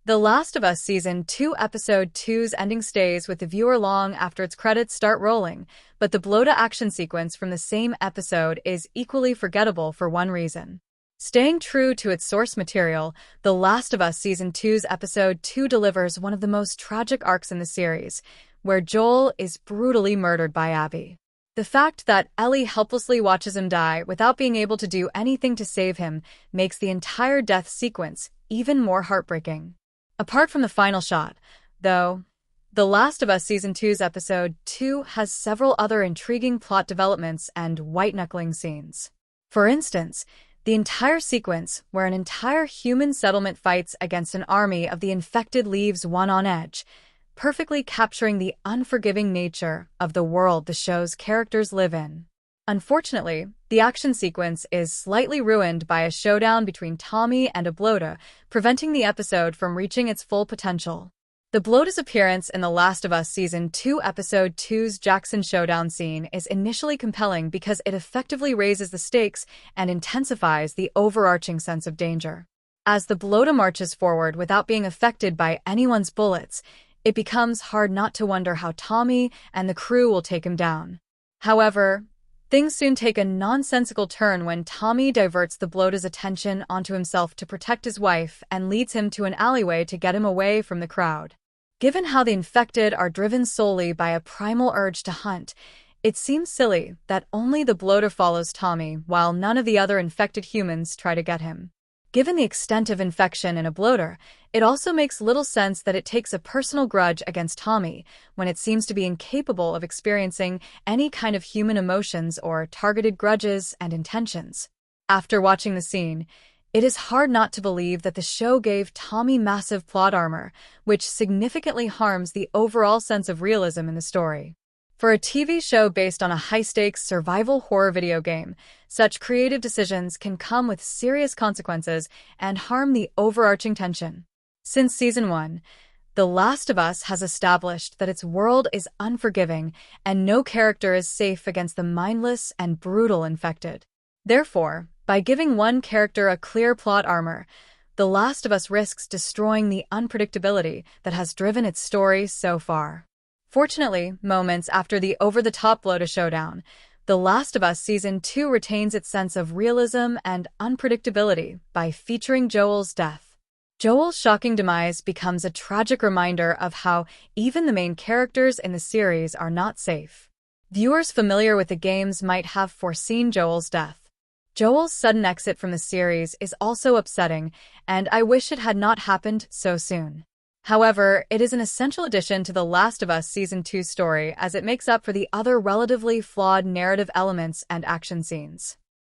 The Last of Us Season 2 Episode 2's ending stays with the viewer long after its credits start rolling, but the Bloater action sequence from the same episode is equally forgettable for one reason. Staying true to its source material, The Last of Us Season 2's Episode 2 delivers one of the most tragic arcs in the series, where Joel is brutally murdered by Abby. The fact that Ellie helplessly watches him die without being able to do anything to save him makes the entire death sequence even more heartbreaking. Apart from the final shot, though, The Last of Us Season 2's Episode 2 has several other intriguing plot developments and white-knuckling scenes. For instance, the entire sequence where an entire human settlement fights against an army of the infected leaves one on edge, perfectly capturing the unforgiving nature of the world the show's characters live in. Unfortunately, the action sequence is slightly ruined by a showdown between Tommy and a Bloater, preventing the episode from reaching its full potential. The Bloater's appearance in The Last of Us Season 2 Episode 2's Jackson showdown scene is initially compelling because it effectively raises the stakes and intensifies the overarching sense of danger. As the Bloater marches forward without being affected by anyone's bullets, it becomes hard not to wonder how Tommy and the crew will take him down. However, things soon take a nonsensical turn when Tommy diverts the Bloater's attention onto himself to protect his wife and leads him to an alleyway to get him away from the crowd. Given how the infected are driven solely by a primal urge to hunt, it seems silly that only the Bloater follows Tommy while none of the other infected humans try to get him. Given the extent of infection in a Bloater, it also makes little sense that it takes a personal grudge against Tommy when it seems to be incapable of experiencing any kind of human emotions or targeted grudges and intentions. After watching the scene, it is hard not to believe that the show gave Tommy massive plot armor, which significantly harms the overall sense of realism in the story. For a TV show based on a high-stakes survival horror video game, such creative decisions can come with serious consequences and harm the overarching tension. Since Season 1, The Last of Us has established that its world is unforgiving and no character is safe against the mindless and brutal infected. Therefore, by giving one character a clear plot armor, The Last of Us risks destroying the unpredictability that has driven its story so far. Fortunately, moments after the over-the-top Bloater showdown, The Last of Us Season 2 retains its sense of realism and unpredictability by featuring Joel's death. Joel's shocking demise becomes a tragic reminder of how even the main characters in the series are not safe. Viewers familiar with the games might have foreseen Joel's death. Joel's sudden exit from the series is also upsetting, and I wish it had not happened so soon. However, it is an essential addition to The Last of Us Season 2 story as it makes up for the other relatively flawed narrative elements and action scenes.